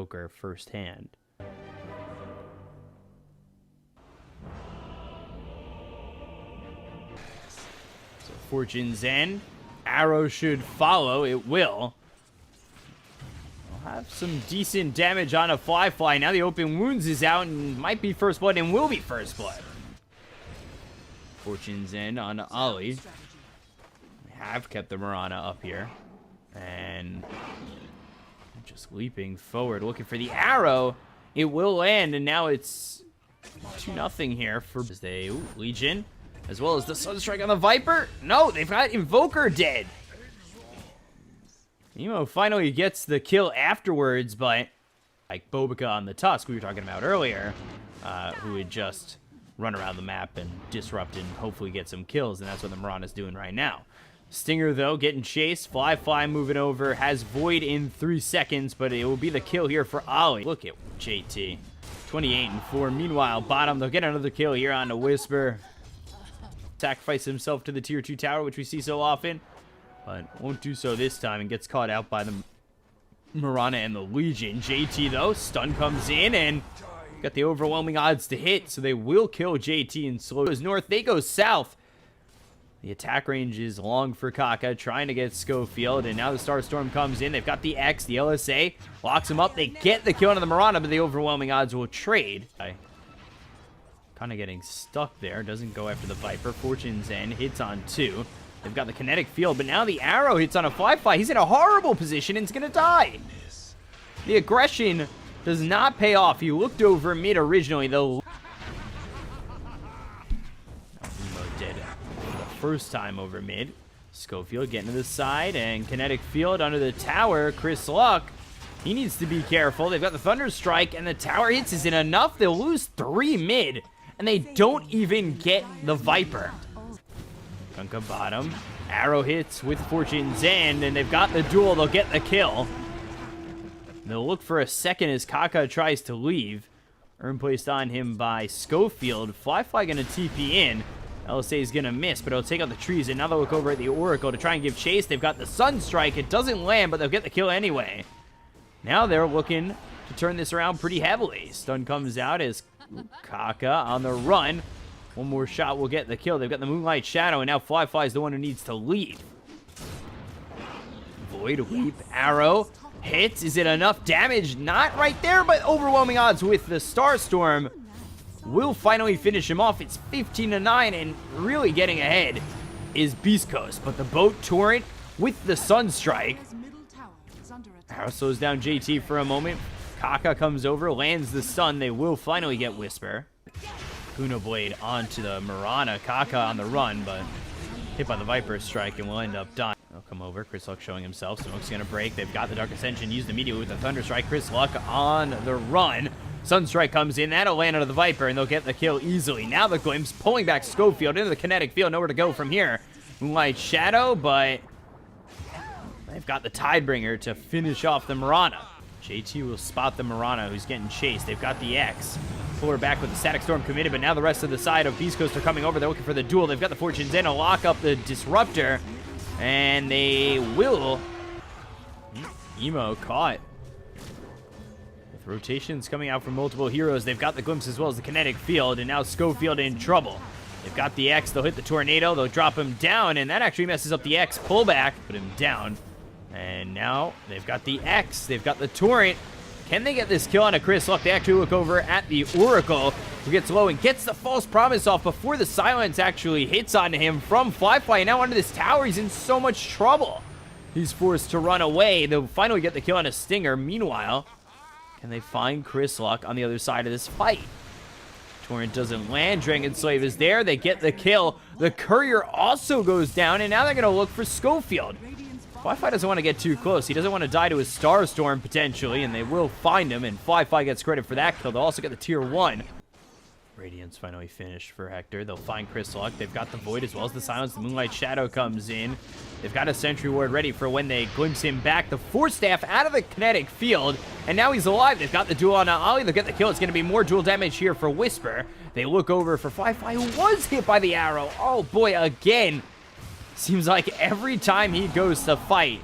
Invoker firsthand. So Fortune's End. Arrow should follow. It will. We'll have some decent damage on a Fly. Now the open wounds is out and might be first blood and will be first blood. Fortune's End on Ollie. Have kept the Mirana up here. And just leaping forward, looking for the arrow. It will land, and now it's 2-0 here for Legion, as well as the Sunstrike on the Viper. No, they've got Invoker dead. Emo finally gets the kill afterwards, but like Bobica on the Tusk we were talking about earlier, who would just run around the map and disrupt and hopefully get some kills, and that's what the Mirana's doing right now. Stinger, though, getting chased. Fly moving over. Has Void in 3 seconds, but it will be the kill here for Ollie. Look at JT. 28-4. Meanwhile, bottom, they'll get another kill here on the Whisper. Sacrifice himself to the tier 2 tower, which we see so often, but won't do so this time and gets caught out by the Mirana and the Legion. JT, though, stun comes in and got the overwhelming odds to hit, so they will kill JT and slow. Goes north, they go south. The attack range is long for Kaka, trying to get Schofield, and now the Starstorm comes in. They've got the X, the LSA, locks him up. They get the kill on the Mirana, but the overwhelming odds will trade. Kind of getting stuck there. Doesn't go after the Viper. Fortune's End hits on 2. They've got the kinetic field, but now the arrow hits on a Fly. He's in a horrible position and is going to die. The aggression does not pay off. He looked over mid originally, though. First time over mid. Schofield getting to the side, and kinetic field under the tower. Chris Luck, he needs to be careful. They've got the Thunder Strike, and the tower hits isn't enough. They'll lose 3 mid, and they don't even get the Viper. Kunkka bottom. Arrow hits with Fortune's End, and they've got the duel. They'll get the kill. They'll look for a second as Kaka tries to leave. Urn placed on him by Schofield. Fly gonna TP in. LSA is going to miss, but it'll take out the trees, and now they'll look over at the Oracle to try and give chase. They've got the Sunstrike. It doesn't land, but they'll get the kill anyway. Now they're looking to turn this around pretty heavily. Stun comes out as Kaka on the run. One more shot will get the kill. They've got the Moonlight Shadow, and now Fly is the one who needs to lead. Void, Weep, Arrow, hits. Is it enough damage? Not right there, but overwhelming odds with the Starstorm. Will finally finish him off. It's 15-9, and really getting ahead is BEASTCOAST. But the boat torrent with the Sunstrike. Arrow slows down JT for a moment. Kaka comes over, lands the stun. They will finally get Whisper. Kuno Blade onto the Mirana. Kaka on the run, but hit by the Viper Strike and will end up dying. They'll come over. Chris Luck showing himself. Smoke's going to break. They've got the Dark Ascension used immediately with the Thunder Strike. Chris Luck on the run. Sunstrike comes in. That'll land onto the Viper, and they'll get the kill easily. Now the Glimpse pulling back Schofield into the kinetic field. Nowhere to go from here. Moonlight Shadow, but they've got the Tidebringer to finish off the Mirana. JT will spot the Mirana, who's getting chased. They've got the X. Pull her back with the Static Storm committed, but now the rest of the side of BEASTCOAST are coming over. They're looking for the duel. They've got the Fortune's End to lock up the Disruptor, and they will. Emo caught. With rotations coming out from multiple heroes, they've got the Glimpse as well as the kinetic field, and now Schofield in trouble. They've got the X. They'll hit the Tornado. They'll drop him down, and that actually messes up the X. Pullback, put him down. And now they've got the X. They've got the Torrent. Can they get this kill on a Chris Luck? They actually look over at the Oracle, who gets low and gets the False Promise off before the silence actually hits onto him from Fly. And now under this tower, he's in so much trouble. He's forced to run away. They'll finally get the kill on a Stinger. Meanwhile, can they find Chris Luck on the other side of this fight? Torrent doesn't land. Dragon Slave is there. They get the kill. The Courier also goes down, and now they're going to look for Schofield. Fly doesn't want to get too close. He doesn't want to die to his Starstorm, potentially, and they will find him, and Fly gets credit for that kill. They'll also get the Tier 1. Radiance finally finished for Hector. They'll find Chris Luck. They've got the Void as well as the Silence. The Moonlight Shadow comes in. They've got a Sentry Ward ready for when they glimpse him back. The Force Staff out of the kinetic field, and now he's alive. They've got the duel on Ollie. They'll get the kill. It's going to be more dual damage here for Whisper. They look over for Fly, who was hit by the arrow. Oh boy, again. Seems like every time he goes to fight,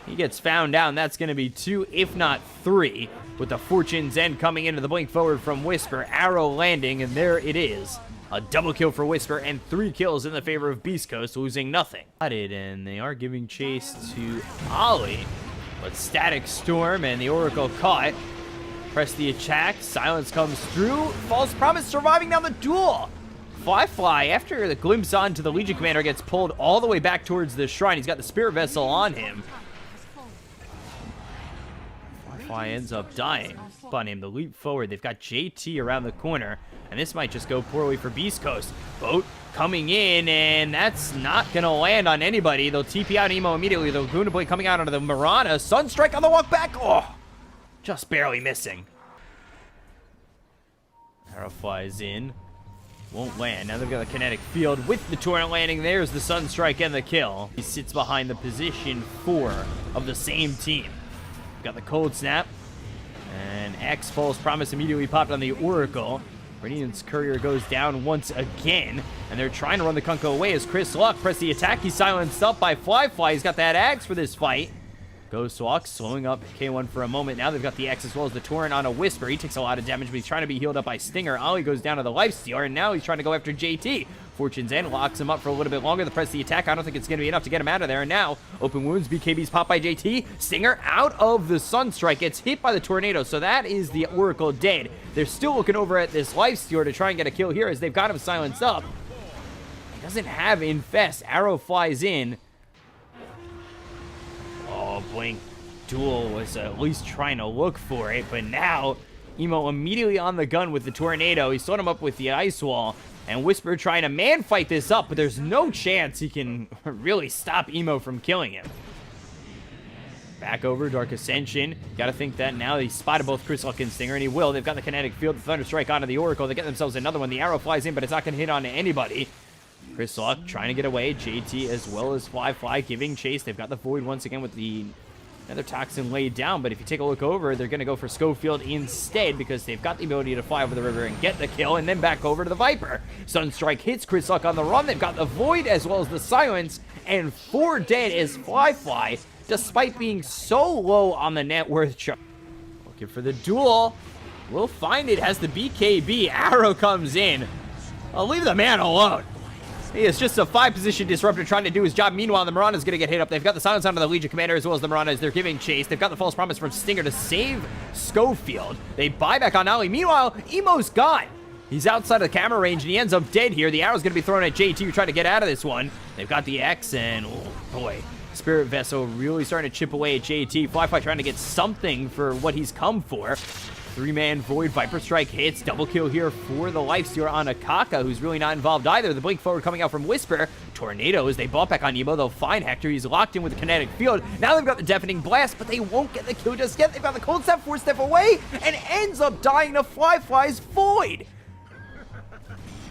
he gets found down. That's going to be 2, if not 3. with the Fortune's End coming into the blink forward from Whisper. Arrow landing, and there it is. A double kill for Whisper and 3 kills in the favor of Beast Coast, losing nothing. And they are giving chase to Ollie, but Static Storm and the Oracle caught. Press the attack, silence comes through. False Promise surviving down the duel. Fly, after the glimpse onto the Legion Commander, gets pulled all the way back towards the shrine. He's got the Spirit Vessel on him. Fly ends up dying. On him, the leap forward. They've got JT around the corner, and this might just go poorly for Beast Coast. Boat coming in, and that's not going to land on anybody. They'll TP out Emo immediately. The Laguna Blade coming out onto the Mirana. Sunstrike on the walk back. Oh, just barely missing. Arrow flies in. Won't land. Now they've got the kinetic field with the torrent landing. There's the Sunstrike and the kill. He sits behind the position 4 of the same team. Got the Cold Snap. And X False Promise immediately popped on the Oracle. Radiant's Courier goes down once again. And they're trying to run the Kunko away as Chris Luck press the attack. He's silenced up by Fly. He's got that Axe for this fight. Ghost Walk slowing up K1 for a moment. Now they've got the X as well as the Torrent on a Whisper. He takes a lot of damage, but he's trying to be healed up by Stinger. Ollie goes down to the Lifestealer, and now he's trying to go after JT. Fortune's End locks him up for a little bit longer. The press the attack. I don't think it's going to be enough to get him out of there. And now, open wounds. BKB's popped by JT. Stinger out of the Sunstrike. Gets hit by the Tornado. So that is the Oracle dead. They're still looking over at this Lifestealer to try and get a kill here as they've got him silenced up. He doesn't have Infest. Arrow flies in. Oh, Blink Duel was at least trying to look for it. But now, Emo immediately on the gun with the Tornado. He slowed him up with the Ice Wall. And Whisper trying to man fight this up, but there's no chance he can really stop Emo from killing him. Back over, Dark Ascension. Gotta think that now he spotted both Chris Luck and Stinger, and he will. They've got the kinetic field, the Thunder Strike onto the Oracle. They get themselves another one. The arrow flies in, but it's not gonna hit on anybody. Chris Luck trying to get away. JT as well as Fly giving chase. They've got the Void once again with the another Toxin laid down, but if you take a look over, they're going to go for Schofield instead because they've got the ability to fly over the river and get the kill, and then back over to the Viper. Sunstrike hits Chris Luck on the run. They've got the Void as well as the Silence, and 4 dead as Fly, despite being so low on the net worth chart. Looking for the duel. We'll find it as the BKB arrow comes in. I'll leave the man alone. He is just a 5-position disruptor trying to do his job. Meanwhile, the Mirana's going to get hit up. They've got the silence onto the Legion Commander as well as the Mirana as they're giving chase. They've got the False Promise from Stinger to save Schofield. They buy back on Ollie. Meanwhile, Emo's gone. He's outside of the camera range, and he ends up dead here. The arrow's going to be thrown at JT, who tried to get out of this one. They've got the X, and oh boy, Spirit Vessel really starting to chip away at JT. Fly trying to get something for what he's come for. 3-man Void, Viper Strike hits, double kill here for the Lifestealer on Akaka, who's really not involved either. The blink forward coming out from Whisper. Tornado, as they bought back on Emo, they'll find Hector. He's locked in with the kinetic field. Now they've got the Deafening Blast, but they won't get the kill just yet. They've got the Cold Step 4-step away, and ends up dying to Fly's Void.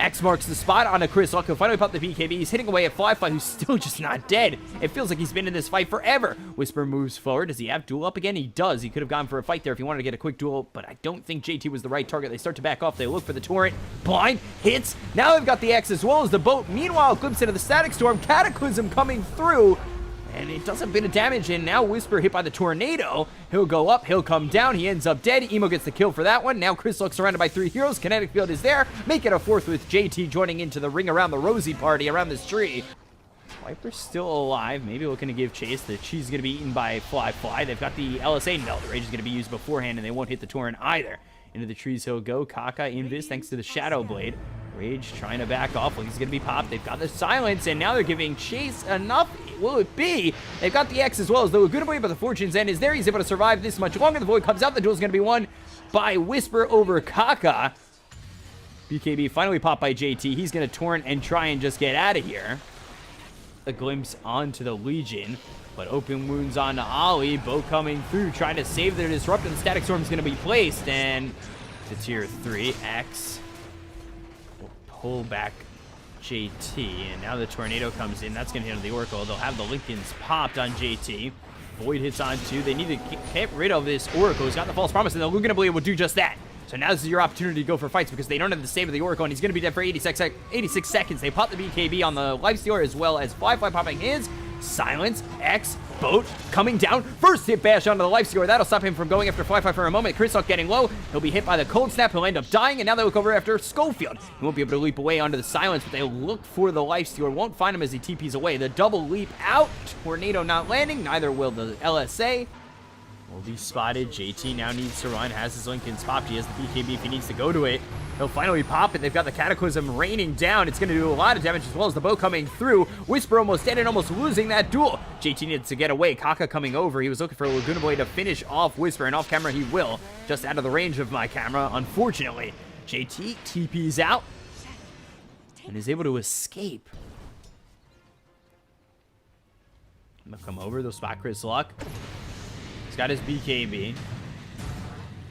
X marks the spot on a Chris Luck, who finally popped the BKB. He's hitting away at Fly, who's still just not dead. It feels like he's been in this fight forever. Whisper moves forward. Does he have duel up again? He does. He could have gone for a fight there if he wanted to get a quick duel, but I don't think JT was the right target. They start to back off. They look for the Torrent. Blind hits. Now they've got the X as well as the boat. Meanwhile, glimpse into the Static Storm. Cataclysm coming through. And it does a bit of damage, and now Whisper hit by the Tornado. He'll go up, he'll come down, he ends up dead. Emo gets the kill for that one. Now Chris Luck surrounded by 3 heroes. Kinetic Field is there. Make it a 4th with JT joining into the ring around the Rosie party around this tree. Viper's still alive, maybe looking to give chase. The cheese is going to be eaten by Fly. They've got the LSA. No, the Rage is going to be used beforehand, and they won't hit the Torrent either. Into the trees he'll go. Kaka, Invis, thanks to the Shadow Blade. Rage trying to back off. Like he's going to be popped. They've got the Silence, and now they're giving chase. Enough will it be? They've got the X as well as the Laguna Blade, but the Fortune's End is there. He's able to survive this much longer. The Void comes out. The duel's going to be won by Whisper over Kaka. BKB finally popped by JT. He's going to Torrent and try and just get out of here. A glimpse onto the Legion, but open wounds on Ollie. Boat coming through, trying to save their disrupt, and the Static Storm is going to be placed. And to tier 3, X will pull back JT, and now the Tornado comes in. That's going to hit on the Oracle. They'll have the Lincolns popped on JT. Void hits on 2. They need to get rid of this Oracle. He's got the False Promise, and the Laguna Blade will do just that. So now this is your opportunity to go for fights because they don't have the save of the Oracle, and he's going to be dead for 86 seconds. They pop the BKB on the Lifestealer as well as Fly popping his. Silence, X, boat, coming down. First hit bash onto the life stealer. That'll stop him from going after Fly for a moment. Chrislock getting low. He'll be hit by the cold snap. He'll end up dying, and now they look over after Schofield. He won't be able to leap away onto the Silence, but they look for the life stealer. Won't find him as he TPs away. The double leap out. Tornado not landing. Neither will the LSA. Will be spotted. JT now needs to run. Has his Lincoln's popped. He has the BKB if he needs to go to it. He'll finally pop it. They've got the Cataclysm raining down. It's going to do a lot of damage as well as the bow coming through. Whisper almost dead and almost losing that duel. JT needs to get away. Kaka coming over. He was looking for Laguna Blade to finish off Whisper, and off camera he will. Just out of the range of my camera, unfortunately. JT TP's out and is able to escape. They'll come over. They'll spot Chris Luck. He's got his BKB.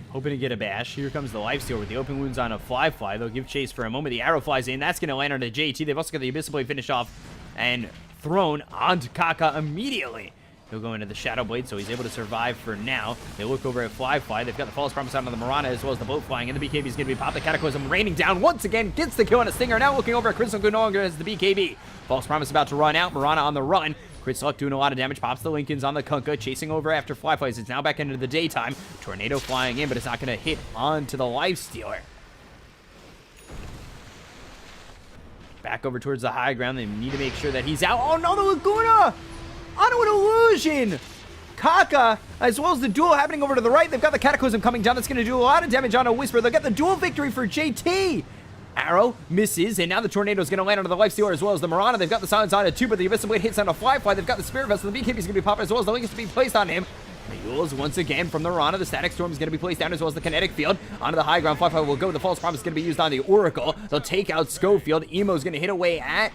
Hoping to get a bash. Here comes the lifesteal with the open wounds on a Fly. They'll give chase for a moment. The arrow flies in. That's going to land on a JT. They've also got the Abyssal Blade finish off and thrown onto Kaka immediately. He'll go into the Shadow Blade, so he's able to survive for now. They look over at Fly. They've got the False Promise out on the Marana as well as the boat flying, and the BKB is going to be popped. The Cataclysm raining down once again. Gets the kill on a Stinger. Now looking over at Crystal, who no longer has the BKB. False Promise about to run out. Marana on the run. Chris Luck doing a lot of damage. Pops the Lincolns on the Kunkka. Chasing over after Fly. It's now back into the daytime. Tornado flying in, but it's not going to hit onto the Lifestealer. Back over towards the high ground. They need to make sure that he's out. Oh no, the Laguna! Onto an illusion! Kaka, as well as the duel happening over to the right. They've got the Cataclysm coming down. That's going to do a lot of damage on a Whisper. They'll get the duel victory for JT. Arrow misses, and now the Tornado is going to land onto the Lifestealer as well as the Marana. They've got the Silence on it too, but the Abyssal Blade hits on a Fly. They've got the Spirit Vessel. The BKB is going to be popped as well as the Link is to be placed on him. Mules once again from the Marana. The Static Storm is going to be placed down as well as the Kinetic Field. Onto the high ground. Fly will go. The False Promise is going to be used on the Oracle. They'll take out Schofield. Emo is going to hit away at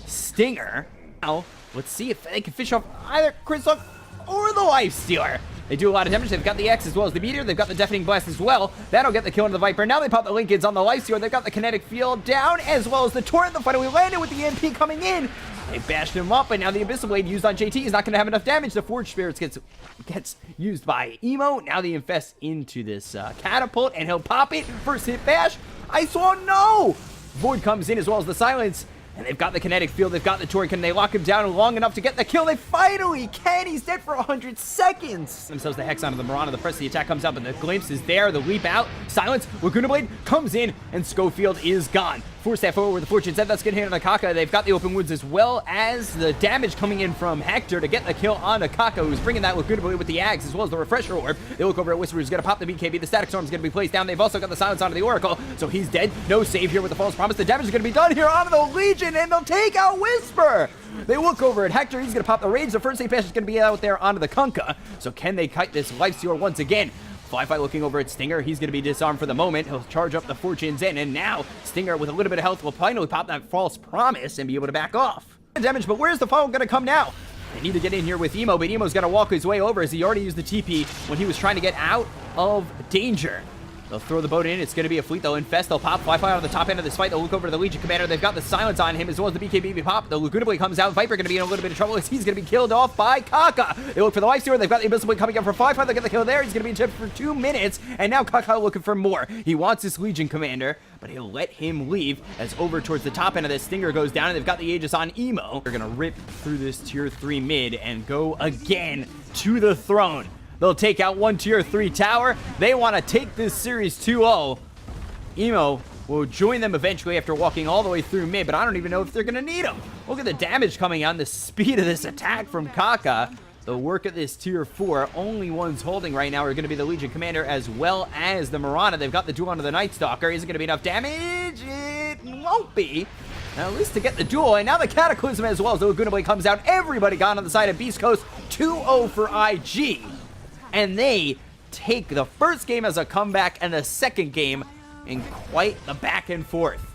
Stinger. Now, let's see if they can fish off either Chris Luck or the Lifestealer. They do a lot of damage. They've got the X as well as the Meteor. They've got the Deafening Blast as well. That'll get the kill on the Viper. Now they pop the Lincolns on the Lifestealer. They've got the Kinetic Field down as well as the Torrent. The finally landed with the EMP coming in. They bashed him up, but now the Abyssal Blade used on JT is not going to have enough damage. The Forge Spirits gets used by Emo. Now the Infest into this Catapult, and he'll pop it. First hit bash. I saw no! Void comes in as well as the Silence. And they've got the Kinetic Field, they've got the Torrent. Can they lock him down long enough to get the kill? They finally can! He's dead for 100 seconds! Themselves the Hex onto the Marana. The press of the attack comes up, and the Glimpse is there. The leap out. Silence. Laguna Blade comes in, and Schofield is gone. Force that forward with the Fortune Set. That's going to hit on Kaka. They've got the open wounds as well as the damage coming in from Hector to get the kill on Kaka, who's bringing that Laguna Blade with the Ags as well as the Refresher Orb. They look over at Whisper, who's going to pop the BKB. The Static Storm is going to be placed down. They've also got the Silence onto the Oracle, so he's dead. No save here with the False Promise. The damage is going to be done here onto the Legion, and they'll take out Whisper. They look over at Hector. He's going to pop the Rage. The first aid pass is going to be out there onto the Kunkka. So can they kite this Lifestealer once again? Fly looking over at Stinger. He's going to be disarmed for the moment. He'll charge up the Fortune's End, and now Stinger, with a little bit of health, will finally pop that False Promise and be able to back off. Damage, but where's the follow going to come now? They need to get in here with Emo, but Emo's got to walk his way over as he already used the TP when he was trying to get out of danger. They'll throw the boat in. It's going to be a fleet. They'll infest. They'll pop Fly out of the top end of this fight. They'll look over to the Legion Commander. They've got the Silence on him as well as the BKB pop. The Laguna Blade comes out. Viper going to be in a little bit of trouble as he's going to be killed off by Kaka. They look for the Lifestealer. They've got the Abyssal Blade coming up for Fly. They'll get the kill there. He's going to be in check for 2 minutes. And now Kaka looking for more. He wants this Legion Commander, but he'll let him leave as over towards the top end of this Stinger goes down. And they've got the Aegis on Emo. They're going to rip through this tier 3 mid and go again to the throne. They'll take out one tier 3 tower. They want to take this series 2-0. Emo will join them eventually after walking all the way through mid, but I don't even know if they're going to need him. Look at the damage coming on, the speed of this attack from Kaka. The work of this tier 4. Only ones holding right now are going to be the Legion Commander as well as the Marana. They've got the duel onto the Night Stalker. Is it going to be enough damage? It won't be. Now, at least to get the duel, and now the Cataclysm as well as the Laguna Blade comes out. Everybody gone on the side of Beast Coast. 2-0 for IG. And they take the first game as a comeback and the second game in quite the back and forth.